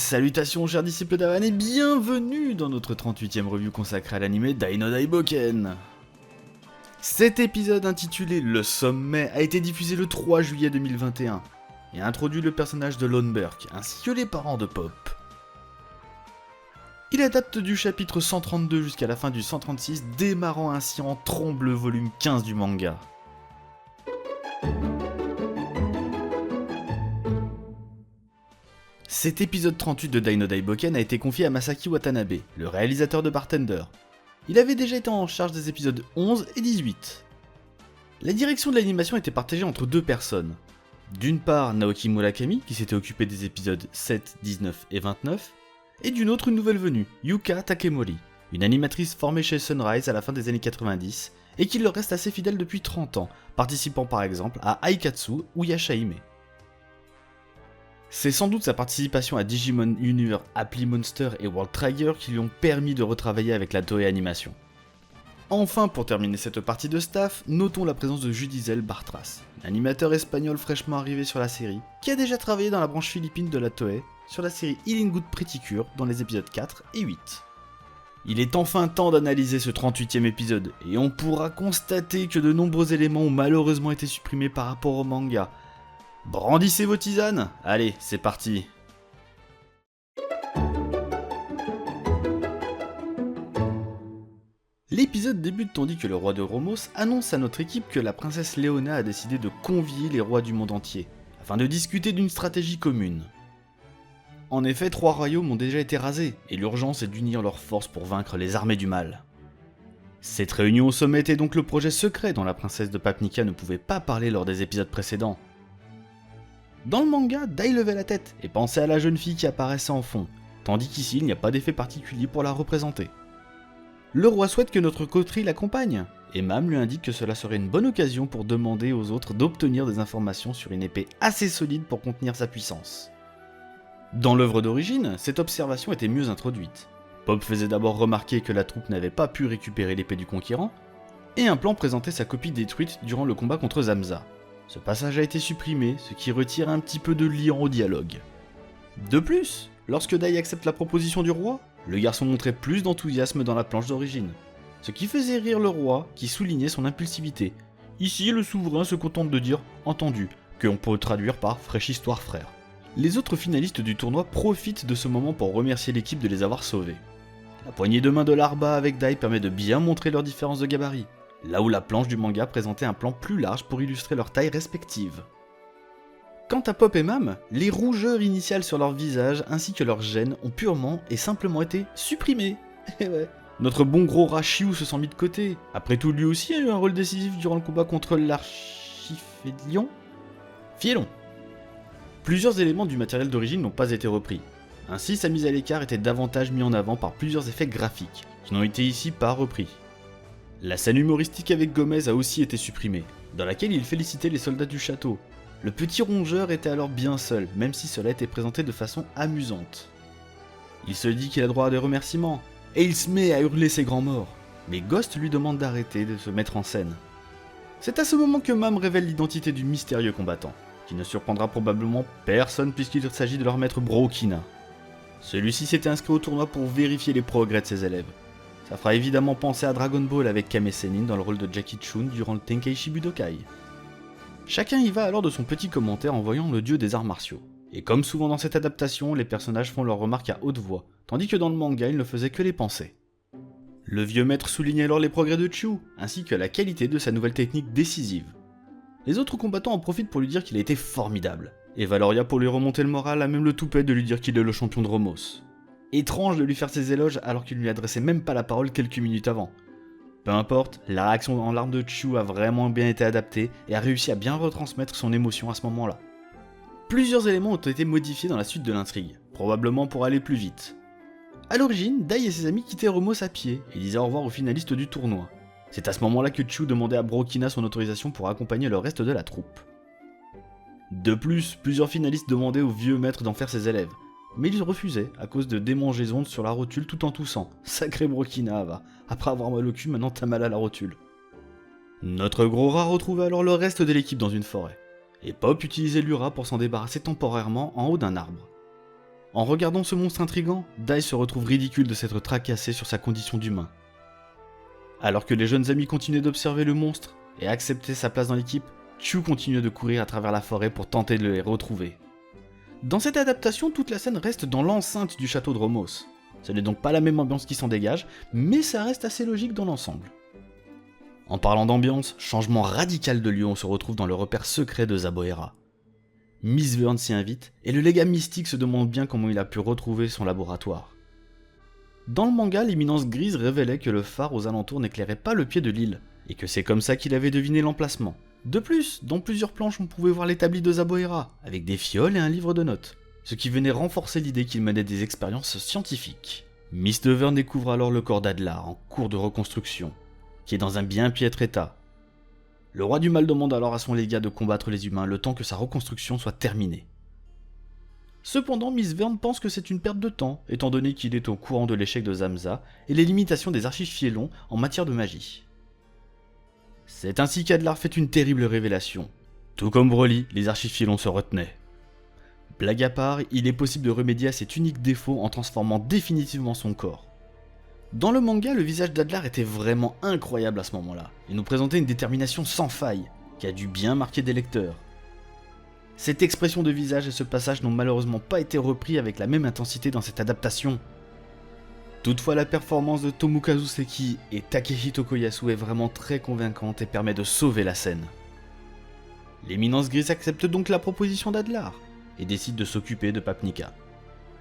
Salutations chers disciples d'Avan et bienvenue dans notre 38e review consacrée à l'anime Dai-no Daiboken. Cet épisode intitulé Le Sommet a été diffusé le 3 juillet 2021 et introduit le personnage de Lone Burke ainsi que les parents de Pop. Il adapte du chapitre 132 jusqu'à la fin du 136, démarrant ainsi en trombe le volume 15 du manga. Cet épisode 38 de Dai-no Daiboken a été confié à Masaki Watanabe, le réalisateur de Bartender. Il avait déjà été en charge des épisodes 11 et 18. La direction de l'animation était partagée entre deux personnes. D'une part Naoki Murakami, qui s'était occupé des épisodes 7, 19 et 29, et d'une autre une nouvelle venue, Yuka Takemori, une animatrice formée chez Sunrise à la fin des années 90, et qui leur reste assez fidèle depuis 30 ans, participant par exemple à Aikatsu ou Yashahime. C'est sans doute sa participation à Digimon Universe, Apply Monster et World Trigger qui lui ont permis de retravailler avec la Toei Animation. Enfin, pour terminer cette partie de staff, notons la présence de Judizel Bartras, un animateur espagnol fraîchement arrivé sur la série, qui a déjà travaillé dans la branche philippine de la Toei, sur la série Healing Good Pretty Cure dans les épisodes 4 et 8. Il est enfin temps d'analyser ce 38e épisode, et on pourra constater que de nombreux éléments ont malheureusement été supprimés par rapport au manga. Brandissez vos tisanes! Allez, c'est parti! L'épisode débute tandis que le roi de Romos annonce à notre équipe que la princesse Leona a décidé de convier les rois du monde entier, afin de discuter d'une stratégie commune. En effet, 3 royaumes ont déjà été rasés, et l'urgence est d'unir leurs forces pour vaincre les armées du mal. Cette réunion au sommet était donc le projet secret dont la princesse de Papnica ne pouvait pas parler lors des épisodes précédents. Dans le manga, Dai levait la tête et pensait à la jeune fille qui apparaissait en fond, tandis qu'ici il n'y a pas d'effet particulier pour la représenter. Le roi souhaite que notre coterie l'accompagne, et Mam lui indique que cela serait une bonne occasion pour demander aux autres d'obtenir des informations sur une épée assez solide pour contenir sa puissance. Dans l'œuvre d'origine, cette observation était mieux introduite. Pop faisait d'abord remarquer que la troupe n'avait pas pu récupérer l'épée du conquérant, et un plan présentait sa copie détruite durant le combat contre Zamza. Ce passage a été supprimé, ce qui retire un petit peu de liant au dialogue. De plus, lorsque Dai accepte la proposition du roi, le garçon montrait plus d'enthousiasme dans la planche d'origine. Ce qui faisait rire le roi, qui soulignait son impulsivité. Ici, le souverain se contente de dire « entendu », que on peut traduire par « fraîche histoire frère ». Les autres finalistes du tournoi profitent de ce moment pour remercier l'équipe de les avoir sauvés. La poignée de main de Larba avec Dai permet de bien montrer leurs différences de gabarit, là où la planche du manga présentait un plan plus large pour illustrer leurs tailles respectives. Quant à Pop et Mam, les rougeurs initiales sur leur visage ainsi que leurs gènes ont purement et simplement été supprimées. Et ouais. Notre bon gros Rashiou se sent mis de côté. Après tout, lui aussi a eu un rôle décisif durant le combat contre l'Archifélion. Fielon. Plusieurs éléments du matériel d'origine n'ont pas été repris. Ainsi, sa mise à l'écart était davantage mise en avant par plusieurs effets graphiques, qui n'ont été ici pas repris. La scène humoristique avec Gomez a aussi été supprimée, dans laquelle il félicitait les soldats du château. Le petit rongeur était alors bien seul, même si cela était présenté de façon amusante. Il se dit qu'il a droit à des remerciements, et il se met à hurler ses grands morts, mais Ghost lui demande d'arrêter de se mettre en scène. C'est à ce moment que Mam révèle l'identité du mystérieux combattant, qui ne surprendra probablement personne puisqu'il s'agit de leur maître Brokina. Celui-ci s'était inscrit au tournoi pour vérifier les progrès de ses élèves. Ça fera évidemment penser à Dragon Ball avec Kame Sennin dans le rôle de Jackie Chun durant le Tenkaichi Budokai. Chacun y va alors de son petit commentaire en voyant le dieu des arts martiaux. Et comme souvent dans cette adaptation, les personnages font leurs remarques à haute voix, tandis que dans le manga, ils ne faisaient que les penser. Le vieux maître souligne alors les progrès de Chu, ainsi que la qualité de sa nouvelle technique décisive. Les autres combattants en profitent pour lui dire qu'il a été formidable, et Valoria pour lui remonter le moral a même le toupet de lui dire qu'il est le champion de Romos. Étrange de lui faire ses éloges alors qu'il ne lui adressait même pas la parole quelques minutes avant. Peu importe, la réaction en larmes de Chu a vraiment bien été adaptée et a réussi à bien retransmettre son émotion à ce moment-là. Plusieurs éléments ont été modifiés dans la suite de l'intrigue, probablement pour aller plus vite. A l'origine, Dai et ses amis quittaient Romos à pied et disaient au revoir aux finalistes du tournoi. C'est à ce moment-là que Chu demandait à Brokina son autorisation pour accompagner le reste de la troupe. De plus, plusieurs finalistes demandaient au vieux maître d'en faire ses élèves, mais il refusait à cause de démangeaisons sur la rotule tout en toussant. Sacré Brokina, va. Après avoir mal au cul, maintenant t'as mal à la rotule. Notre gros rat retrouvait alors le reste de l'équipe dans une forêt, et Pop utilisait Lura pour s'en débarrasser temporairement en haut d'un arbre. En regardant ce monstre intrigant, Dai se retrouve ridicule de s'être tracassé sur sa condition d'humain. Alors que les jeunes amis continuaient d'observer le monstre et accepter sa place dans l'équipe, Chu continue de courir à travers la forêt pour tenter de les retrouver. Dans cette adaptation, toute la scène reste dans l'enceinte du château de Romos. Ce n'est donc pas la même ambiance qui s'en dégage, mais ça reste assez logique dans l'ensemble. En parlant d'ambiance, changement radical de lieu, on se retrouve dans le repère secret de Zaboera. Miss Vern s'y invite, et le légat mystique se demande bien comment il a pu retrouver son laboratoire. Dans le manga, l'éminence grise révélait que le phare aux alentours n'éclairait pas le pied de l'île, et que c'est comme ça qu'il avait deviné l'emplacement. De plus, dans plusieurs planches on pouvait voir l'établi de Zaboera, avec des fioles et un livre de notes, ce qui venait renforcer l'idée qu'il menait des expériences scientifiques. Miss Vern découvre alors le corps d'Adlar en cours de reconstruction, qui est dans un bien piètre état. Le roi du mal demande alors à son légat de combattre les humains le temps que sa reconstruction soit terminée. Cependant, Miss Vern pense que c'est une perte de temps, étant donné qu'il est au courant de l'échec de Zamza et les limitations des archives Fielon en matière de magie. C'est ainsi qu'Adlar fait une terrible révélation. Tout comme Broly, les archives Fielon se retenaient. Blague à part, il est possible de remédier à cet unique défaut en transformant définitivement son corps. Dans le manga, le visage d'Adlar était vraiment incroyable à ce moment-là, et nous présentait une détermination sans faille, qui a dû bien marquer des lecteurs. Cette expression de visage et ce passage n'ont malheureusement pas été repris avec la même intensité dans cette adaptation. Toutefois, la performance de Tomokazu Seki et Takehito Koyasu est vraiment très convaincante et permet de sauver la scène. L'éminence grise accepte donc la proposition d'Adlar, et décide de s'occuper de Papnika.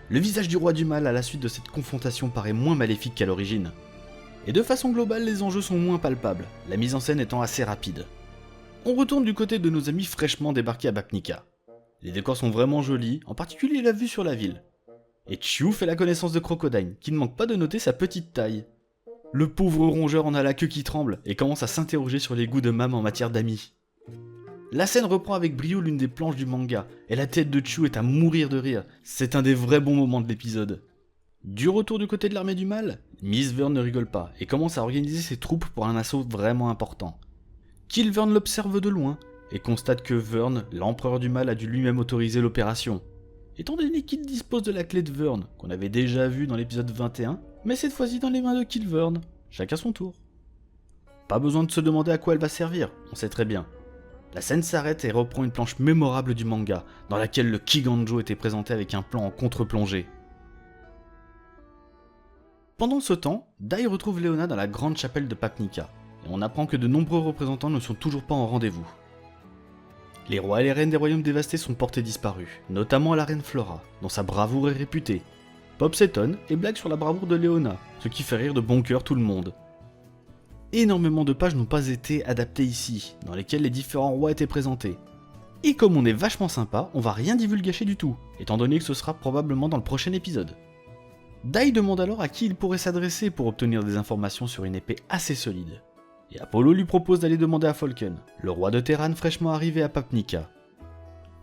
Le visage du roi du mal à la suite de cette confrontation paraît moins maléfique qu'à l'origine. Et de façon globale, les enjeux sont moins palpables, la mise en scène étant assez rapide. On retourne du côté de nos amis fraîchement débarqués à Papnika. Les décors sont vraiment jolis, en particulier la vue sur la ville. Et Chu fait la connaissance de Crocodile, qui ne manque pas de noter sa petite taille. Le pauvre rongeur en a la queue qui tremble et commence à s'interroger sur les goûts de Mam en matière d'amis. La scène reprend avec brio l'une des planches du manga, et la tête de Chu est à mourir de rire, c'est un des vrais bons moments de l'épisode. Du retour du côté de l'armée du mal, Miss Vern ne rigole pas, et commence à organiser ses troupes pour un assaut vraiment important. Killvern l'observe de loin, et constate que Vern, l'empereur du mal, a dû lui-même autoriser l'opération. Étant donné qu'il dispose de la clé de Vern, qu'on avait déjà vue dans l'épisode 21, mais cette fois-ci dans les mains de Killvern, chacun son tour. Pas besoin de se demander à quoi elle va servir, on sait très bien. La scène s'arrête et reprend une planche mémorable du manga, dans laquelle le Kiganjo était présenté avec un plan en contre-plongée. Pendant ce temps, Dai retrouve Leona dans la grande chapelle de Papnika, et on apprend que de nombreux représentants ne sont toujours pas en rendez-vous. Les rois et les reines des royaumes dévastés sont portés disparus, notamment la reine Flora, dont sa bravoure est réputée. Pop s'étonne et blague sur la bravoure de Leona, ce qui fait rire de bon cœur tout le monde. Énormément de pages n'ont pas été adaptées ici, dans lesquelles les différents rois étaient présentés. Et comme on est vachement sympa, on va rien divulgacher du tout, étant donné que ce sera probablement dans le prochain épisode. Dai demande alors à qui il pourrait s'adresser pour obtenir des informations sur une épée assez solide. Et Apollo lui propose d'aller demander à Falken, le roi de Terran fraîchement arrivé à Papnika.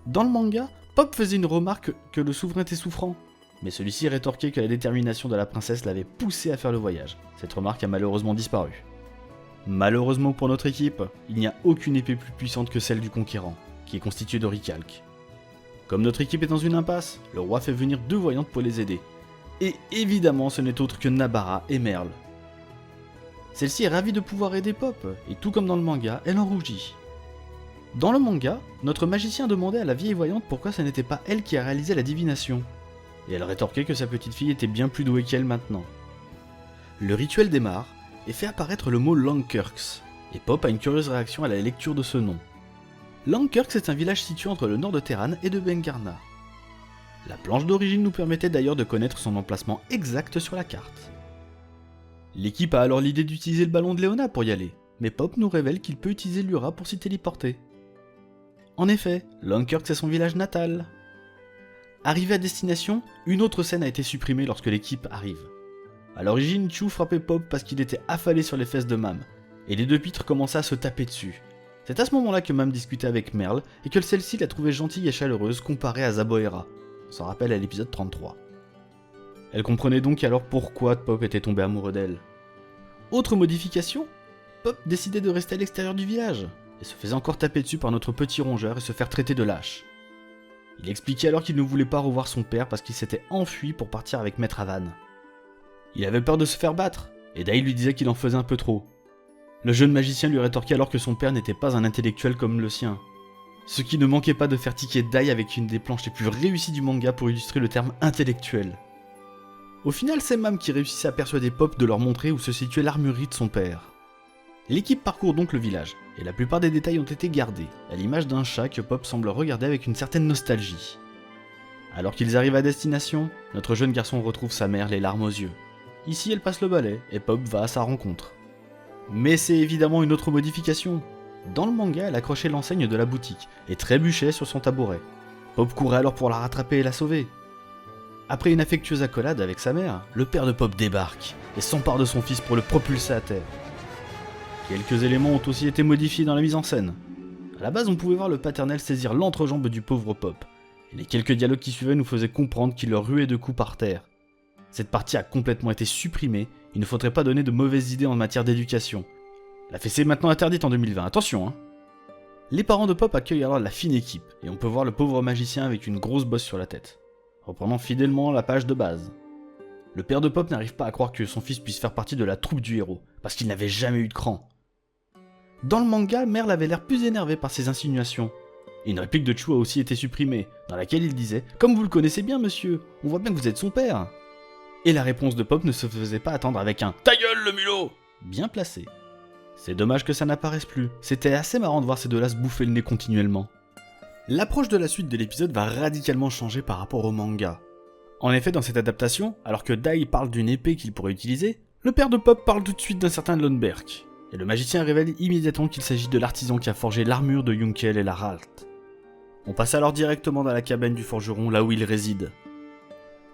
Dans le manga, Pop faisait une remarque que le souverain était souffrant, mais celui-ci rétorquait que la détermination de la princesse l'avait poussé à faire le voyage. Cette remarque a malheureusement disparu. Malheureusement pour notre équipe, il n'y a aucune épée plus puissante que celle du conquérant, qui est constituée de Ricalque. Comme notre équipe est dans une impasse, le roi fait venir 2 voyantes pour les aider. Et évidemment ce n'est autre que Nabara et Merle. Celle-ci est ravie de pouvoir aider Pop, et tout comme dans le manga, elle en rougit. Dans le manga, notre magicien demandait à la vieille voyante pourquoi ce n'était pas elle qui a réalisé la divination. Et elle rétorquait que sa petite fille était bien plus douée qu'elle maintenant. Le rituel démarre, et fait apparaître le mot Langkurks, et Pop a une curieuse réaction à la lecture de ce nom. Langkurks est un village situé entre le nord de Terran et de Bengarna. La planche d'origine nous permettait d'ailleurs de connaître son emplacement exact sur la carte. L'équipe a alors l'idée d'utiliser le ballon de Leona pour y aller, mais Pop nous révèle qu'il peut utiliser l'Ura pour s'y téléporter. En effet, Langkurks est son village natal. Arrivé à destination, une autre scène a été supprimée lorsque l'équipe arrive. A l'origine, Chu frappait Pop parce qu'il était affalé sur les fesses de Mam, et les 2 pitres commençaient à se taper dessus. C'est à ce moment-là que Mam discutait avec Merle, et que celle-ci la trouvait gentille et chaleureuse comparée à Zaboera. On s'en rappelle à l'épisode 33. Elle comprenait donc alors pourquoi Pop était tombé amoureux d'elle. Autre modification, Pop décidait de rester à l'extérieur du village, et se faisait encore taper dessus par notre petit rongeur et se faire traiter de lâche. Il expliquait alors qu'il ne voulait pas revoir son père parce qu'il s'était enfui pour partir avec Maître Avan. Il avait peur de se faire battre, et Dai lui disait qu'il en faisait un peu trop. Le jeune magicien lui rétorquait alors que son père n'était pas un intellectuel comme le sien. Ce qui ne manquait pas de faire tiquer Dai avec une des planches les plus réussies du manga pour illustrer le terme intellectuel. Au final, c'est Mam qui réussissait à persuader Pop de leur montrer où se situait l'armurerie de son père. L'équipe parcourt donc le village, et la plupart des détails ont été gardés, à l'image d'un chat que Pop semble regarder avec une certaine nostalgie. Alors qu'ils arrivent à destination, notre jeune garçon retrouve sa mère les larmes aux yeux. Ici, elle passe le balai, et Pop va à sa rencontre. Mais c'est évidemment une autre modification. Dans le manga, elle accrochait l'enseigne de la boutique, et trébuchait sur son tabouret. Pop courait alors pour la rattraper et la sauver. Après une affectueuse accolade avec sa mère, le père de Pop débarque, et s'empare de son fils pour le propulser à terre. Quelques éléments ont aussi été modifiés dans la mise en scène. A la base, on pouvait voir le paternel saisir l'entrejambe du pauvre Pop, et les quelques dialogues qui suivaient nous faisaient comprendre qu'il leur ruait de coups par terre. Cette partie a complètement été supprimée, il ne faudrait pas donner de mauvaises idées en matière d'éducation. La fessée est maintenant interdite en 2020, attention hein. Les parents de Pop accueillent alors la fine équipe, et on peut voir le pauvre magicien avec une grosse bosse sur la tête, reprenant fidèlement la page de base. Le père de Pop n'arrive pas à croire que son fils puisse faire partie de la troupe du héros, parce qu'il n'avait jamais eu de cran. Dans le manga, Merle avait l'air plus énervé par ces insinuations. Une réplique de Chu a aussi été supprimée, dans laquelle il disait « Comme vous le connaissez bien, monsieur, on voit bien que vous êtes son père !» Et la réponse de Pop ne se faisait pas attendre avec un « Ta gueule, le mulot !» bien placé. C'est dommage que ça n'apparaisse plus, c'était assez marrant de voir ces deux-là se bouffer le nez continuellement. L'approche de la suite de l'épisode va radicalement changer par rapport au manga. En effet, dans cette adaptation, alors que Dai parle d'une épée qu'il pourrait utiliser, le père de Pop parle tout de suite d'un certain Lundberg, et le magicien révèle immédiatement qu'il s'agit de l'artisan qui a forgé l'armure de Yunkel et la Halt. On passe alors directement dans la cabane du forgeron, là où il réside.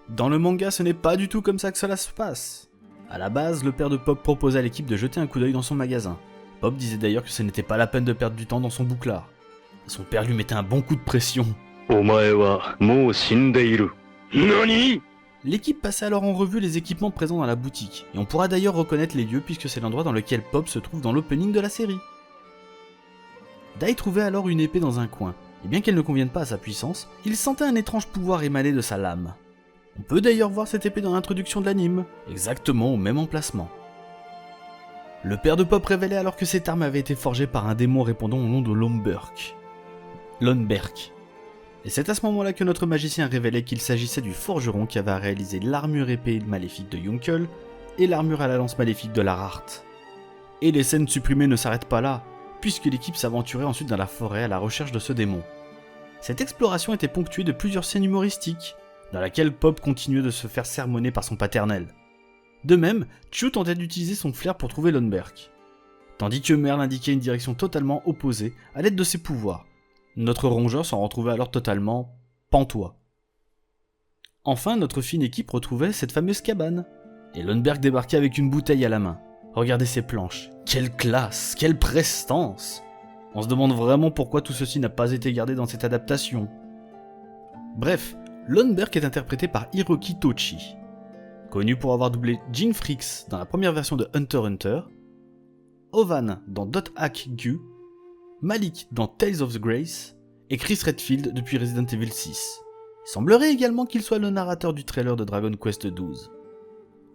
Dans le manga, ce n'est pas du tout comme ça que cela se passe. À la base, le père de Pop proposait à l'équipe de jeter un coup d'œil dans son magasin. Pop disait d'ailleurs que ce n'était pas la peine de perdre du temps dans son bouclard. Son père lui mettait un bon coup de pression. L'équipe passait alors en revue les équipements présents dans la boutique, et on pourra d'ailleurs reconnaître les lieux puisque c'est l'endroit dans lequel Pop se trouve dans l'opening de la série. Dai trouvait alors une épée dans un coin, et bien qu'elle ne convienne pas à sa puissance, il sentait un étrange pouvoir émaner de sa lame. On peut d'ailleurs voir cette épée dans l'introduction de l'anime, exactement au même emplacement. Le père de Pop révélait alors que cette arme avait été forgée par un démon répondant au nom de Lomberg. Et c'est à ce moment-là que notre magicien révélait qu'il s'agissait du forgeron qui avait réalisé l'armure épée maléfique de Yunkel et l'armure à la lance maléfique de la Halt. Et les scènes supprimées ne s'arrêtent pas là, puisque l'équipe s'aventurait ensuite dans la forêt à la recherche de ce démon. Cette exploration était ponctuée de plusieurs scènes humoristiques, dans laquelle Pop continuait de se faire sermonner par son paternel. De même, Chu tentait d'utiliser son flair pour trouver Lundberg, tandis que Merle indiquait une direction totalement opposée à l'aide de ses pouvoirs. Notre rongeur s'en retrouvait alors totalement pantois. Enfin, notre fine équipe retrouvait cette fameuse cabane, et Lundberg débarquait avec une bouteille à la main. Regardez ces planches, quelle classe, quelle prestance! On se demande vraiment pourquoi tout ceci n'a pas été gardé dans cette adaptation. Bref, Lundberg est interprété par Hiroki Tochi, connu pour avoir doublé Jin Fricks dans la première version de Hunter x Hunter, Ovan dans Dot Hack Gu, Malik dans Tales of the Grace, et Chris Redfield depuis Resident Evil 6. Il semblerait également qu'il soit le narrateur du trailer de Dragon Quest XII.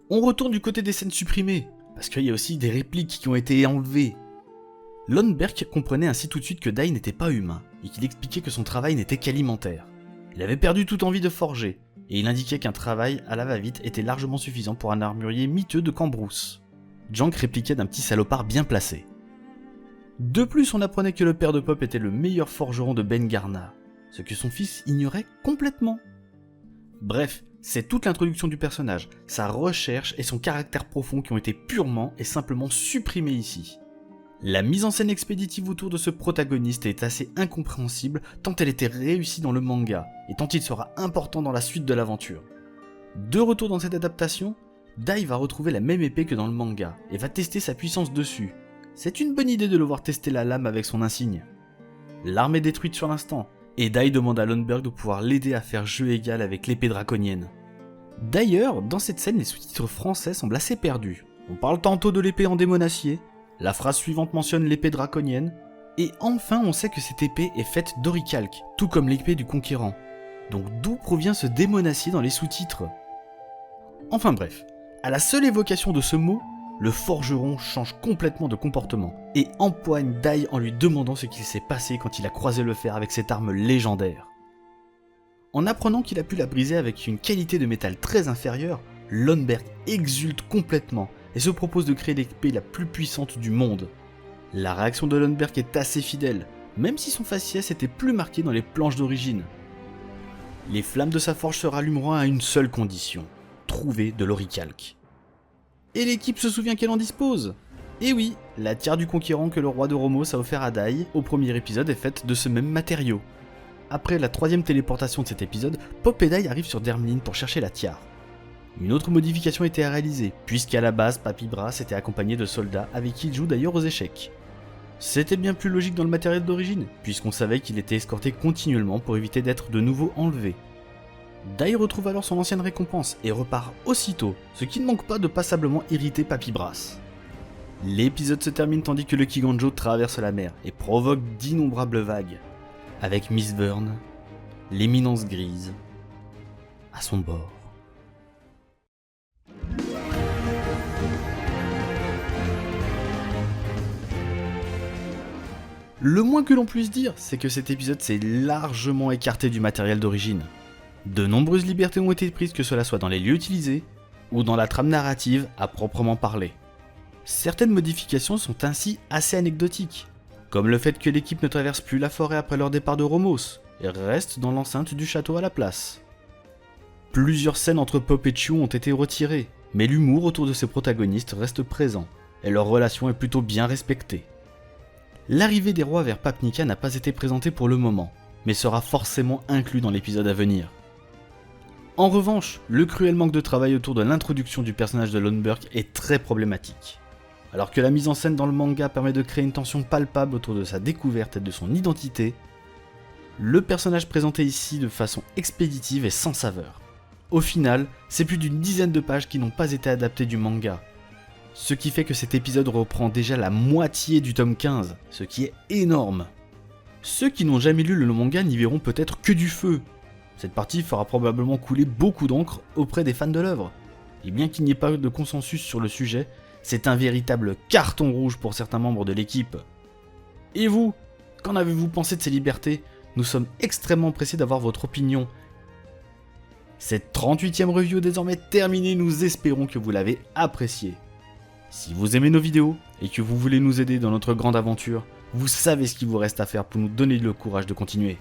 On retourne du côté des scènes supprimées, parce qu'il y a aussi des répliques qui ont été enlevées. Lundberg comprenait ainsi tout de suite que Dai n'était pas humain, et qu'il expliquait que son travail n'était qu'alimentaire. Il avait perdu toute envie de forger, et il indiquait qu'un travail à la va-vite était largement suffisant pour un armurier miteux de Cambrousse. Jank répliquait d'un petit salopard bien placé. De plus, on apprenait que le père de Pop était le meilleur forgeron de Ben Garna, ce que son fils ignorait complètement. Bref, c'est toute l'introduction du personnage, sa recherche et son caractère profond qui ont été purement et simplement supprimés ici. La mise en scène expéditive autour de ce protagoniste est assez incompréhensible tant elle était réussie dans le manga, et tant il sera important dans la suite de l'aventure. De retour dans cette adaptation, Dai va retrouver la même épée que dans le manga, et va tester sa puissance dessus. C'est une bonne idée de le voir tester la lame avec son insigne. L'arme est détruite sur l'instant, et Dai demande à Lundberg de pouvoir l'aider à faire jeu égal avec l'épée draconienne. D'ailleurs, dans cette scène, les sous-titres français semblent assez perdus. On parle tantôt de l'épée en démonacier, la phrase suivante mentionne l'épée draconienne, et enfin on sait que cette épée est faite d'oricalque, tout comme l'épée du conquérant. Donc d'où provient ce démonacier dans les sous-titres? Enfin bref, à la seule évocation de ce mot, le forgeron change complètement de comportement et empoigne Dai en lui demandant ce qu'il s'est passé quand il a croisé le fer avec cette arme légendaire. En apprenant qu'il a pu la briser avec une qualité de métal très inférieure, Lonberg exulte complètement et se propose de créer l'épée la plus puissante du monde. La réaction de Lonberg est assez fidèle, même si son faciès était plus marqué dans les planches d'origine. Les flammes de sa forge se rallumeront à une seule condition, trouver de l'oricalque. Et l'équipe se souvient qu'elle en dispose. Et oui, la tiare du conquérant que le roi de Romos a offert à Dai au premier épisode est faite de ce même matériau. Après la troisième téléportation de cet épisode, Pop et Dai arrivent sur Dermlin pour chercher la tiare. Une autre modification était réalisée, puisqu'à la base, Papy Brass était accompagné de soldats avec qui il joue d'ailleurs aux échecs. C'était bien plus logique dans le matériel d'origine, puisqu'on savait qu'il était escorté continuellement pour éviter d'être de nouveau enlevé. Dai retrouve alors son ancienne récompense et repart aussitôt, ce qui ne manque pas de passablement irriter Papy Brass. L'épisode se termine tandis que le Kiganjo traverse la mer et provoque d'innombrables vagues, avec Miss Verne, l'éminence grise, à son bord. Le moins que l'on puisse dire, c'est que cet épisode s'est largement écarté du matériel d'origine. De nombreuses libertés ont été prises, que cela soit dans les lieux utilisés, ou dans la trame narrative à proprement parler. Certaines modifications sont ainsi assez anecdotiques, comme le fait que l'équipe ne traverse plus la forêt après leur départ de Romos, et reste dans l'enceinte du château à la place. Plusieurs scènes entre Pop et Chew ont été retirées, mais l'humour autour de ces protagonistes reste présent, et leur relation est plutôt bien respectée. L'arrivée des rois vers Papnica n'a pas été présentée pour le moment, mais sera forcément inclus dans l'épisode à venir. En revanche, le cruel manque de travail autour de l'introduction du personnage de Lonberg est très problématique. Alors que la mise en scène dans le manga permet de créer une tension palpable autour de sa découverte et de son identité, le personnage présenté ici de façon expéditive est sans saveur. Au final, c'est plus d'une dizaine de pages qui n'ont pas été adaptées du manga, ce qui fait que cet épisode reprend déjà la moitié du tome 15, ce qui est énorme. Ceux qui n'ont jamais lu le manga n'y verront peut-être que du feu. Cette partie fera probablement couler beaucoup d'encre auprès des fans de l'œuvre. Et bien qu'il n'y ait pas de consensus sur le sujet, c'est un véritable carton rouge pour certains membres de l'équipe. Et vous, qu'en avez-vous pensé de ces libertés? Nous sommes extrêmement pressés d'avoir votre opinion. Cette 38e review est désormais terminée, nous espérons que vous l'avez appréciée. Si vous aimez nos vidéos et que vous voulez nous aider dans notre grande aventure, vous savez ce qu'il vous reste à faire pour nous donner le courage de continuer.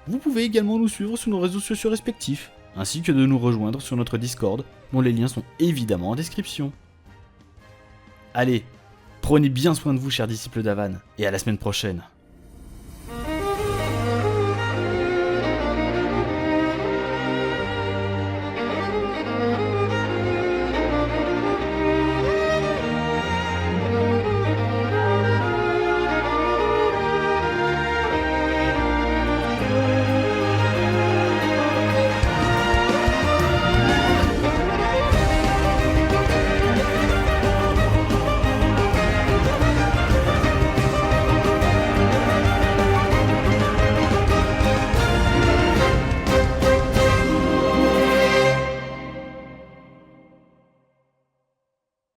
Vous pouvez également nous suivre sur nos réseaux sociaux respectifs, ainsi que de nous rejoindre sur notre Discord, dont les liens sont évidemment en description. Allez, prenez bien soin de vous chers disciples d'Avan, et à la semaine prochaine.